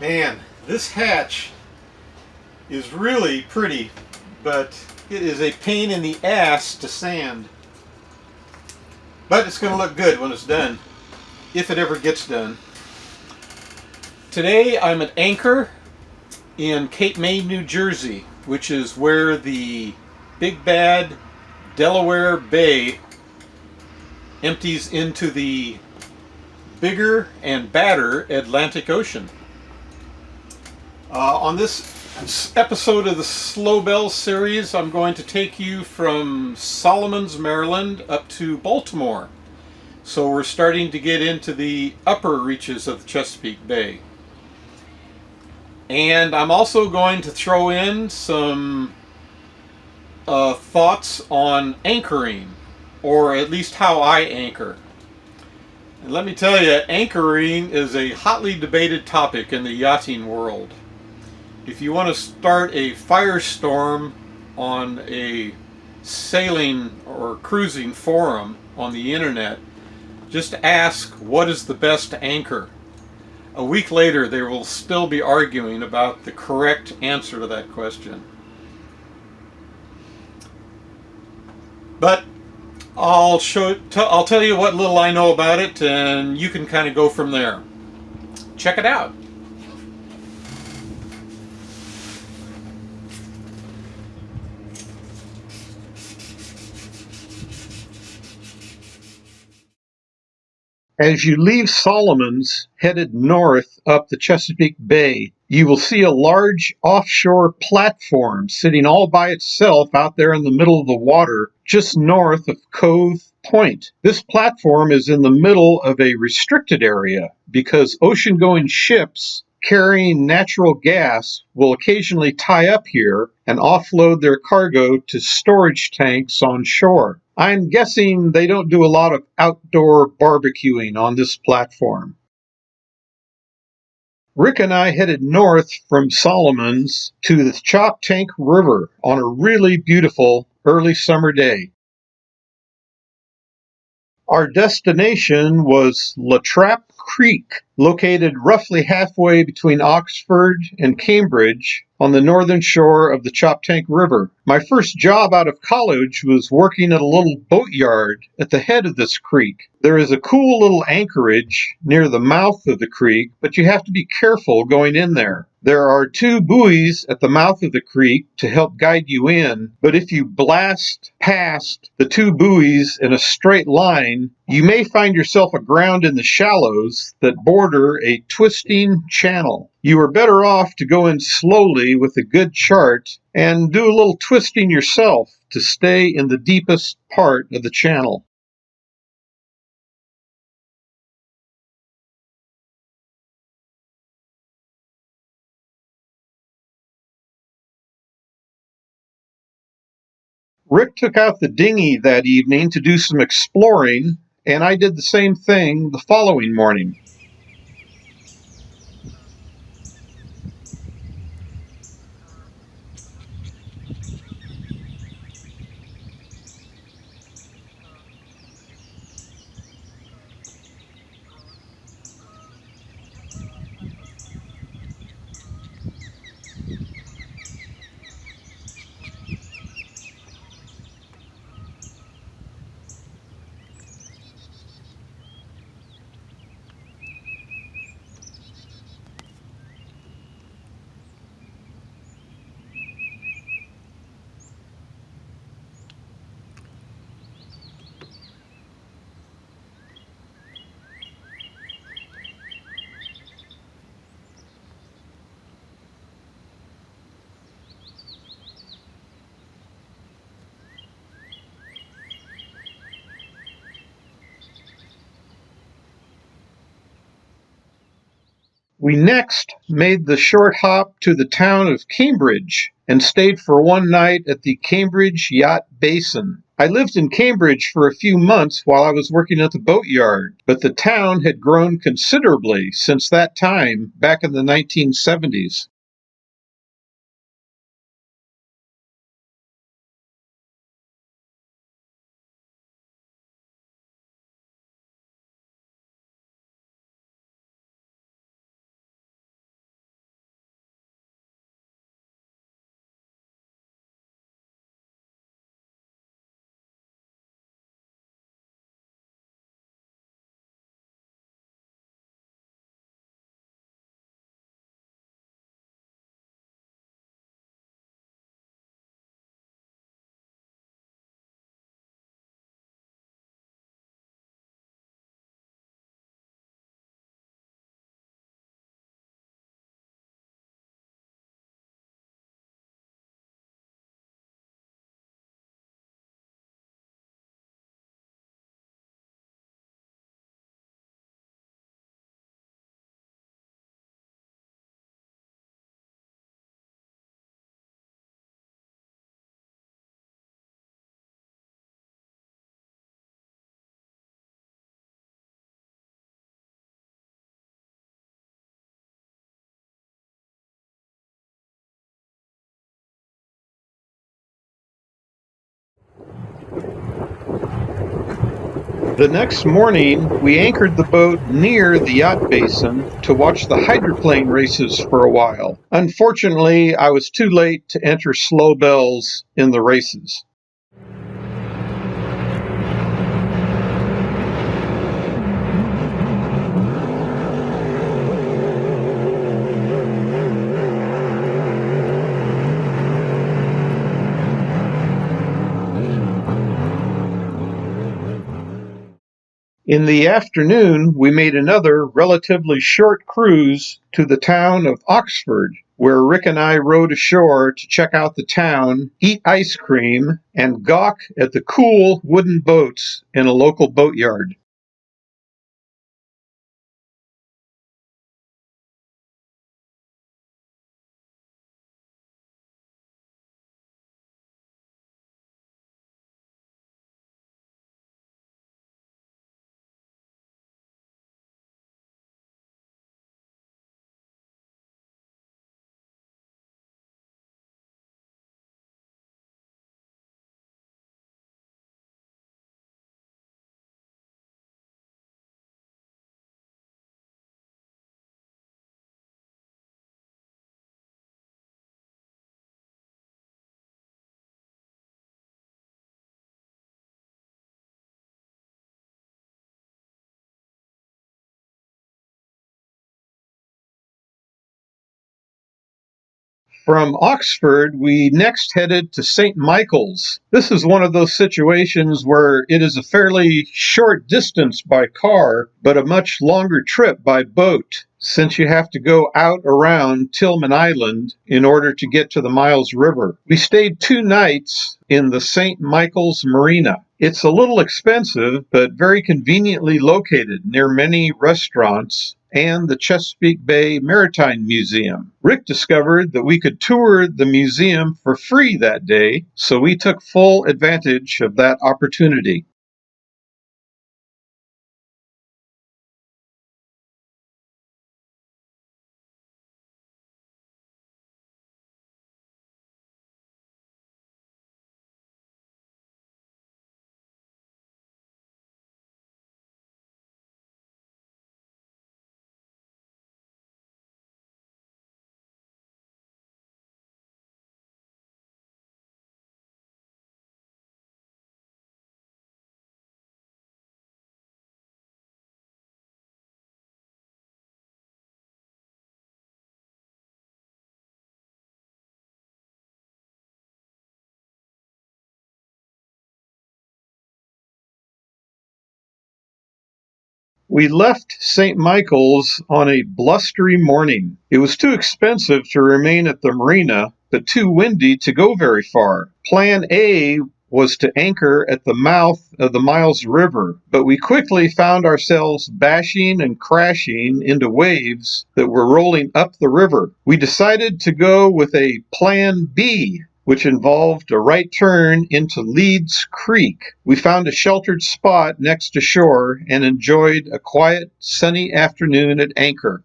Man, this hatch is really pretty, but it is a pain in the ass to sand. But it's going to look good when it's done, if it ever gets done. Today I'm at anchor in Cape May, New Jersey, which is where the big bad Delaware Bay empties into the bigger and badder Atlantic Ocean. On this episode of the Slow Bell series, I'm going to take you from Solomons, Maryland up to Baltimore. So we're starting to get into the upper reaches of the Chesapeake Bay. And I'm also going to throw in some thoughts on anchoring, or at least how I anchor. And let me tell you, anchoring is a hotly debated topic in the yachting world. If you want to start a firestorm on a sailing or cruising forum on the internet, just ask what is the best anchor. A week later, they will still be arguing about the correct answer to that question. But I'll tell you what little I know about it, and you can kind of go from there. Check it out. As you leave Solomons, headed north up the Chesapeake Bay, you will see a large offshore platform sitting all by itself out there in the middle of the water, just north of Cove Point. This platform is in the middle of a restricted area because ocean-going ships carrying natural gas will occasionally tie up here and offload their cargo to storage tanks on shore. I'm guessing they don't do a lot of outdoor barbecuing on this platform. Rick and I headed north from Solomons to the Choptank River on a really beautiful early summer day. Our destination was Trappe Creek, located roughly halfway between Oxford and Cambridge on the northern shore of the Choptank River. My first job out of college was working at a little boatyard at the head of this creek. There is a cool little anchorage near the mouth of the creek, but you have to be careful going in there. There are two buoys at the mouth of the creek to help guide you in, but if you blast past the two buoys in a straight line, you may find yourself aground in the shallows that border a twisting channel. You are better off to go in slowly with a good chart and do a little twisting yourself to stay in the deepest part of the channel. Rick took out the dinghy that evening to do some exploring, and I did the same thing the following morning. We next made the short hop to the town of Cambridge and stayed for one night at the Cambridge Yacht Basin. I lived in Cambridge for a few months while I was working at the boatyard, but the town had grown considerably since that time back in the 1970s. The next morning, we anchored the boat near the yacht basin to watch the hydroplane races for a while. Unfortunately, I was too late to enter slow bells in the races. In the afternoon, we made another relatively short cruise to the town of Oxford, where Rick and I rowed ashore to check out the town, eat ice cream, and gawk at the cool wooden boats in a local boatyard. From Oxford, we next headed to St. Michael's. This is one of those situations where it is a fairly short distance by car, but a much longer trip by boat, since you have to go out around Tillman Island in order to get to the Miles River. We stayed 2 nights in the St. Michael's Marina. It's a little expensive, but very conveniently located near many restaurants and the Chesapeake Bay Maritime Museum. Rick discovered that we could tour the museum for free that day, so we took full advantage of that opportunity. We left St. Michael's on a blustery morning. It was too expensive to remain at the marina, but too windy to go very far. Plan A was to anchor at the mouth of the Miles River, but we quickly found ourselves bashing and crashing into waves that were rolling up the river. We decided to go with a Plan B, which involved a right turn into Leeds Creek. We found a sheltered spot next to shore and enjoyed a quiet, sunny afternoon at anchor.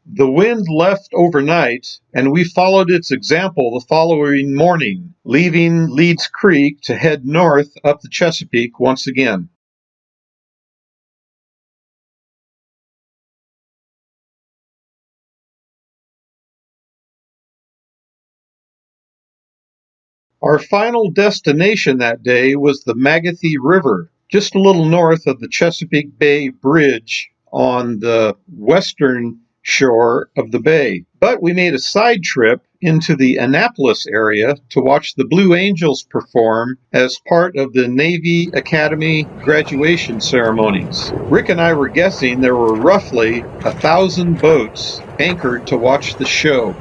The wind left overnight, and we followed its example the following morning, leaving Leeds Creek to head north up the Chesapeake once again. Our final destination that day was the Magothy River, just a little north of the Chesapeake Bay Bridge on the western shore of the bay. But we made a side trip into the Annapolis area to watch the Blue Angels perform as part of the Navy Academy graduation ceremonies. Rick and I were guessing there were roughly 1,000 boats anchored to watch the show.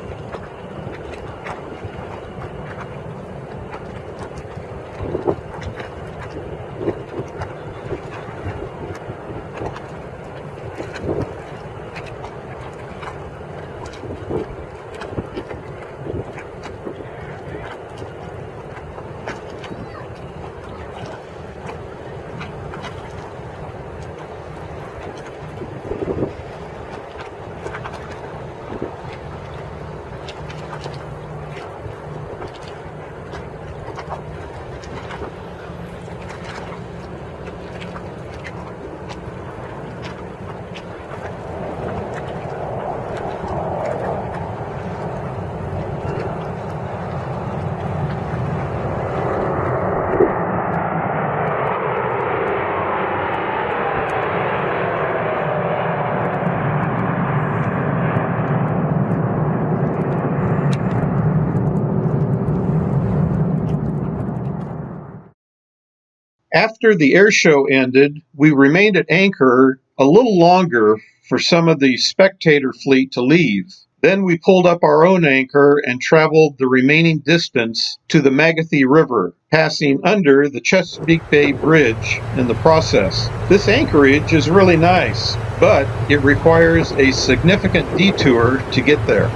After the air show ended, we remained at anchor a little longer for some of the spectator fleet to leave. Then we pulled up our own anchor and traveled the remaining distance to the Magothy River, passing under the Chesapeake Bay Bridge in the process. This anchorage is really nice, but it requires a significant detour to get there.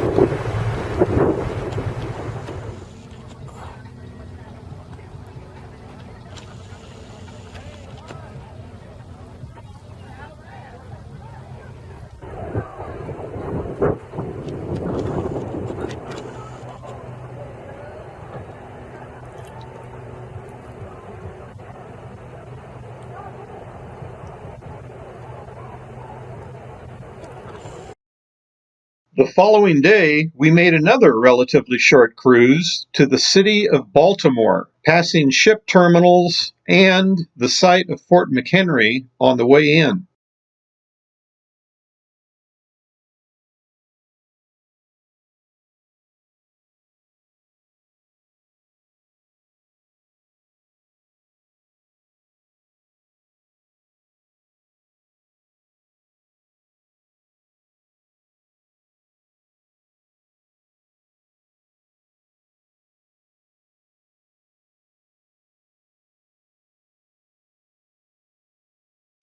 The following day, we made another relatively short cruise to the city of Baltimore, passing ship terminals and the site of Fort McHenry on the way in.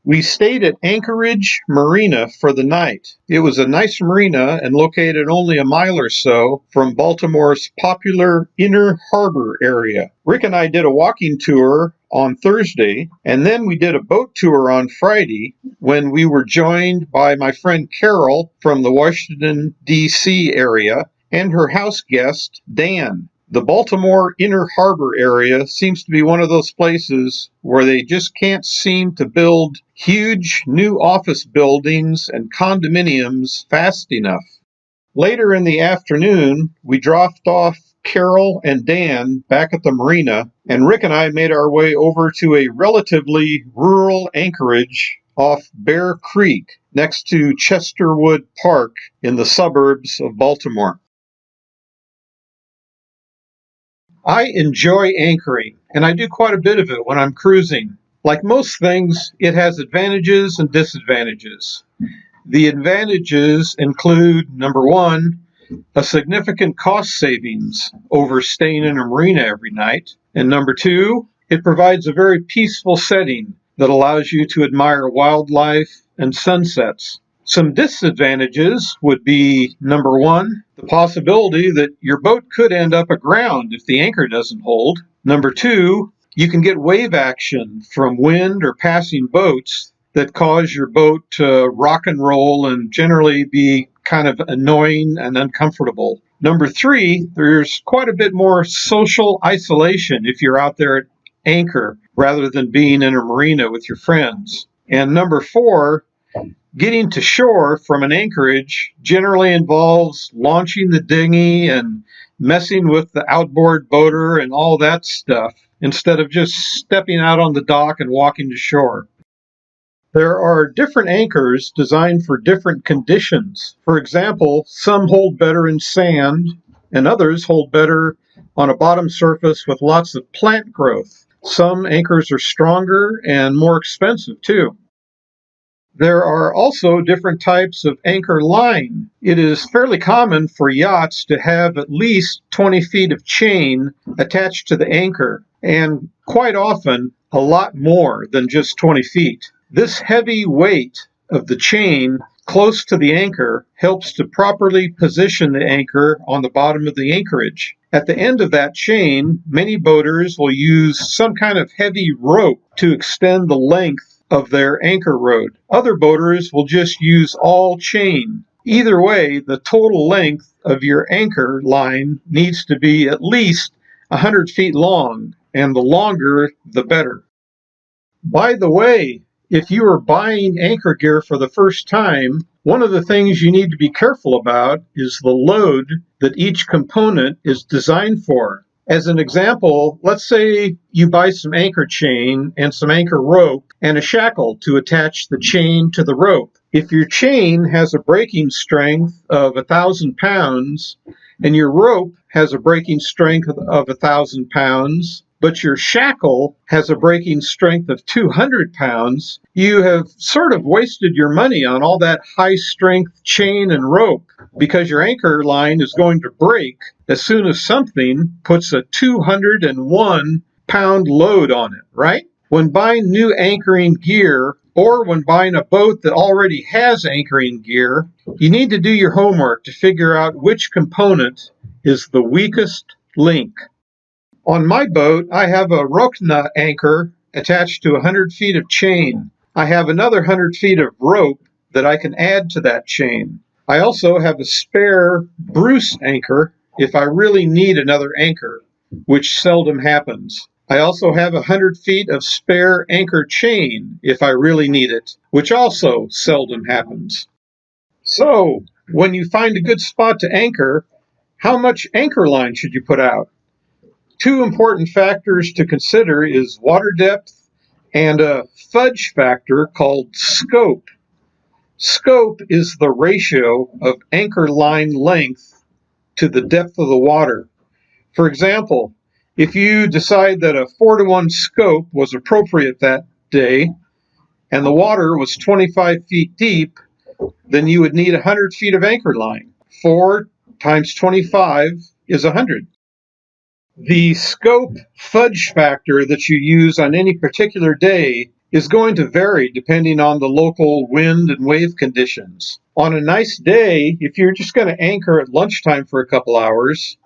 We stayed at Anchorage Marina for the night. It was a nice marina and located only a mile or so from Baltimore's popular Inner Harbor area. Rick and I did a walking tour on Thursday, and then we did a boat tour on Friday when we were joined by my friend Carol from the Washington, D.C. area and her house guest, Dan. The Baltimore Inner Harbor area seems to be one of those places where they just can't seem to build huge new office buildings and condominiums fast enough. Later in the afternoon, we dropped off Carol and Dan back at the marina, and Rick and I made our way over to a relatively rural anchorage off Bear Creek next to Chesterwood Park in the suburbs of Baltimore. I enjoy anchoring, and I do quite a bit of it when I'm cruising. Like most things, it has advantages and disadvantages. The advantages include number one, a significant cost savings over staying in a marina every night. And number two, it provides a very peaceful setting that allows you to admire wildlife and sunsets. Some disadvantages would be number one, the possibility that your boat could end up aground if the anchor doesn't hold. Number two, you can get wave action from wind or passing boats that cause your boat to rock and roll and generally be kind of annoying and uncomfortable. Number three, there's quite a bit more social isolation if you're out there at anchor rather than being in a marina with your friends. And number four, getting to shore from an anchorage generally involves launching the dinghy and messing with the outboard boater and all that stuff instead of just stepping out on the dock and walking to shore. There are different anchors designed for different conditions. For example, some hold better in sand, and others hold better on a bottom surface with lots of plant growth. Some anchors are stronger and more expensive too. There are also different types of anchor line. It is fairly common for yachts to have at least 20 feet of chain attached to the anchor, and quite often a lot more than just 20 feet. This heavy weight of the chain close to the anchor helps to properly position the anchor on the bottom of the anchorage. At the end of that chain, many boaters will use some kind of heavy rope to extend the length of their anchor rod. Other boaters will just use all chain. Either way, the total length of your anchor line needs to be at least 100 feet long, and the longer, the better. By the way, if you are buying anchor gear for the first time, one of the things you need to be careful about is the load that each component is designed for. As an example, let's say you buy some anchor chain and some anchor rope and a shackle to attach the chain to the rope. If your chain has a breaking strength of 1,000 pounds and your rope has a breaking strength of 1,000 pounds, but your shackle has a breaking strength of 200 pounds, you have sort of wasted your money on all that high strength chain and rope because your anchor line is going to break as soon as something puts a 201-pound load on it, right? When buying new anchoring gear or when buying a boat that already has anchoring gear, you need to do your homework to figure out which component is the weakest link. On my boat, I have a Rokna anchor attached to 100 feet of chain. I have another 100 feet of rope that I can add to that chain. I also have a spare Bruce anchor if I really need another anchor, which seldom happens. I also have 100 feet of spare anchor chain if I really need it, which also seldom happens. So, when you find a good spot to anchor, how much anchor line should you put out? Two important factors to consider is water depth and a fudge factor called scope. Scope is the ratio of anchor line length to the depth of the water. For example, if you decide that a 4-to-1 scope was appropriate that day and the water was 25 feet deep, then you would need 100 feet of anchor line. 4 times 25 is 100. The scope fudge factor that you use on any particular day is going to vary depending on the local wind and wave conditions. On a nice day, if you're just going to anchor at lunchtime for a couple hours,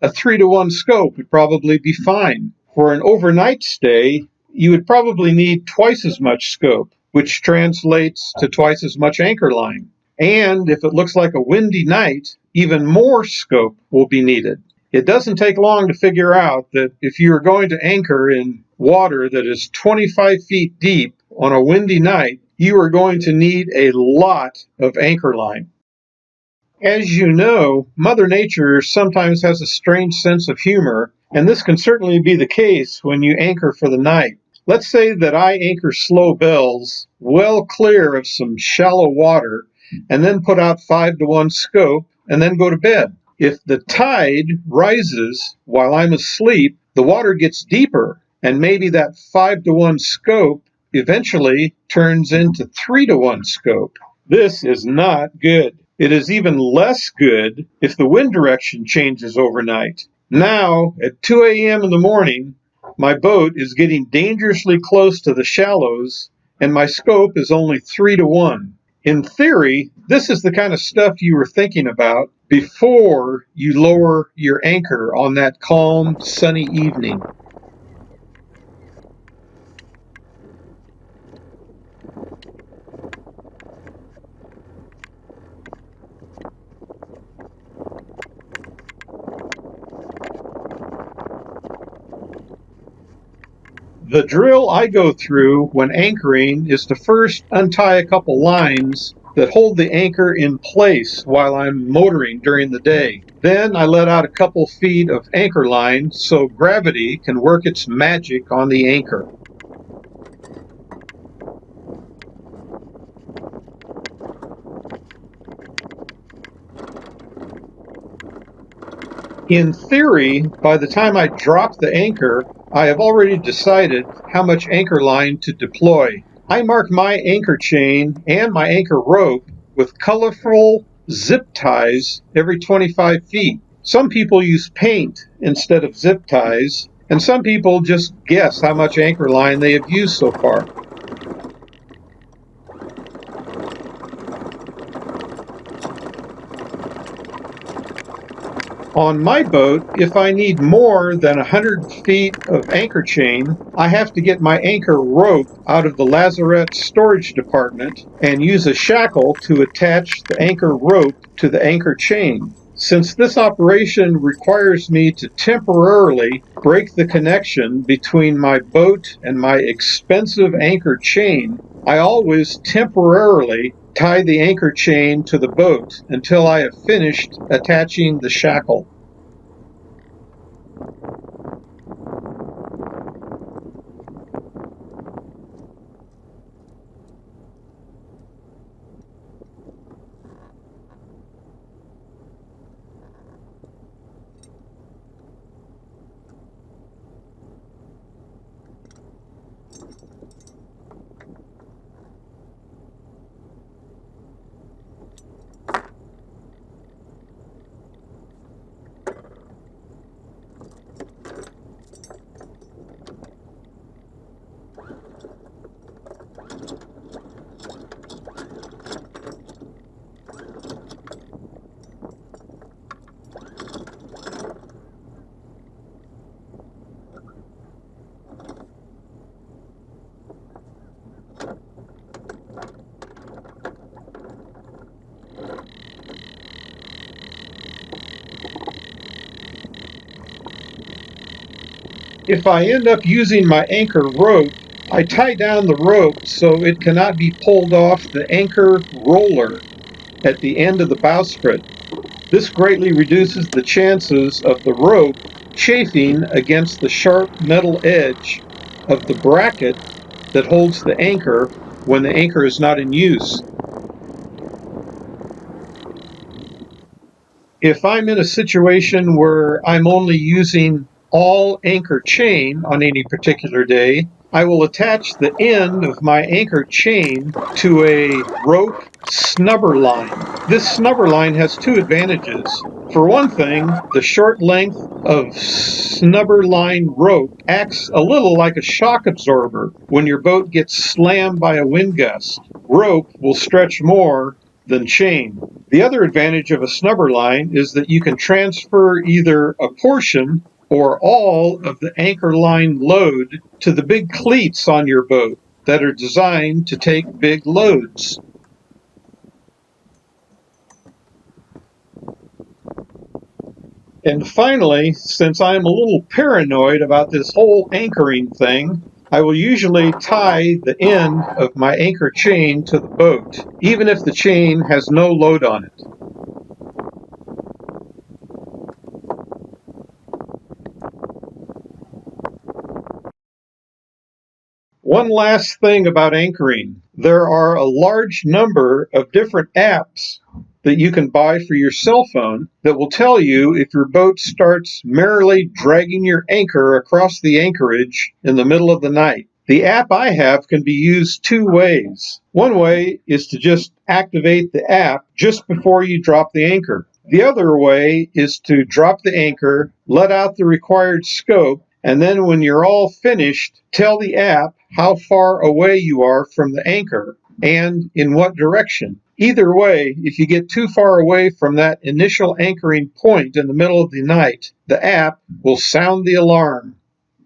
a 3-to-1 scope would probably be fine. For an overnight stay, you would probably need twice as much scope, which translates to twice as much anchor line. And if it looks like a windy night, even more scope will be needed. It doesn't take long to figure out that if you're going to anchor in water that is 25 feet deep on a windy night, you are going to need a lot of anchor line. As you know, Mother Nature sometimes has a strange sense of humor, and this can certainly be the case when you anchor for the night. Let's say that I anchor slow bells well clear of some shallow water and then put out 5-to-1 scope and then go to bed. If the tide rises while I'm asleep, the water gets deeper, and maybe that 5-to-1 scope eventually turns into 3-to-1 scope. This is not good. It is even less good if the wind direction changes overnight. Now, at 2 a.m. in the morning, my boat is getting dangerously close to the shallows, and my scope is only 3-to-1. In theory, this is the kind of stuff you were thinking about before you lower your anchor on that calm, sunny evening. The drill I go through when anchoring is to first untie a couple lines that hold the anchor in place while I'm motoring during the day. Then I let out a couple feet of anchor line so gravity can work its magic on the anchor. In theory, by the time I drop the anchor, I have already decided how much anchor line to deploy. I mark my anchor chain and my anchor rope with colorful zip ties every 25 feet. Some people use paint instead of zip ties, and some people just guess how much anchor line they have used so far. On my boat, if I need more than 100 feet of anchor chain, I have to get my anchor rope out of the lazarette storage department and use a shackle to attach the anchor rope to the anchor chain. Since this operation requires me to temporarily break the connection between my boat and my expensive anchor chain, I always temporarily tie the anchor chain to the boat until I have finished attaching the shackle. If I end up using my anchor rope, I tie down the rope so it cannot be pulled off the anchor roller at the end of the bowsprit. This greatly reduces the chances of the rope chafing against the sharp metal edge of the bracket that holds the anchor when the anchor is not in use. If I'm in a situation where I'm only using all anchor chain on any particular day, I will attach the end of my anchor chain to a rope snubber line. This snubber line has two advantages. For one thing, the short length of snubber line rope acts a little like a shock absorber when your boat gets slammed by a wind gust. Rope will stretch more than chain. The other advantage of a snubber line is that you can transfer either a portion or all of the anchor line load to the big cleats on your boat that are designed to take big loads. And finally, since I'm a little paranoid about this whole anchoring thing, I will usually tie the end of my anchor chain to the boat, even if the chain has no load on it. One last thing about anchoring. There are a large number of different apps that you can buy for your cell phone that will tell you if your boat starts merrily dragging your anchor across the anchorage in the middle of the night. The app I have can be used two ways. One way is to just activate the app just before you drop the anchor. The other way is to drop the anchor, let out the required scope, and then when you're all finished, tell the app how far away you are from the anchor and in what direction. Either way, if you get too far away from that initial anchoring point in the middle of the night, the app will sound the alarm.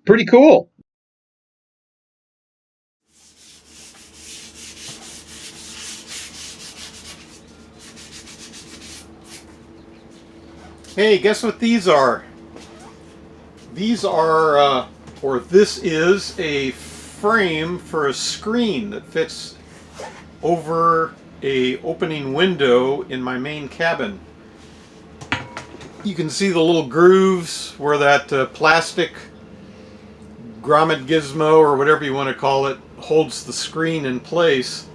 Pretty cool. Hey, guess what these are? These are, this is a frame for a screen that fits over a opening window in my main cabin. You can see the little grooves where that plastic grommet gizmo, or whatever you want to call it, holds the screen in place.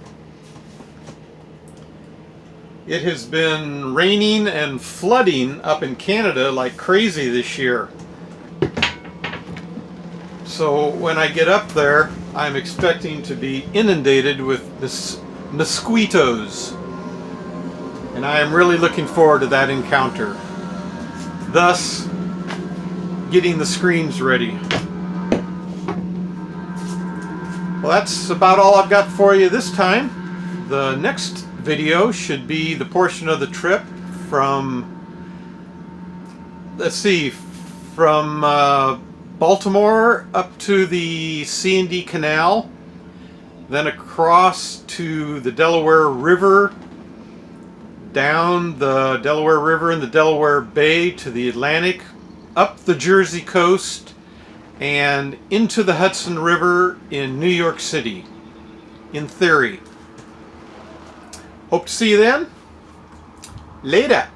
It has been raining and flooding up in Canada like crazy this year. So when I get up there, I'm expecting to be inundated with mosquitoes. And I am really looking forward to that encounter. Thus, getting the screens ready. Well, that's about all I've got for you this time. The next video should be the portion of the trip from, from Baltimore up to the C&D Canal, then across to the Delaware River, down the Delaware River and the Delaware Bay to the Atlantic, up the Jersey coast, and into the Hudson River in New York City, in theory. Hope to see you then. Later.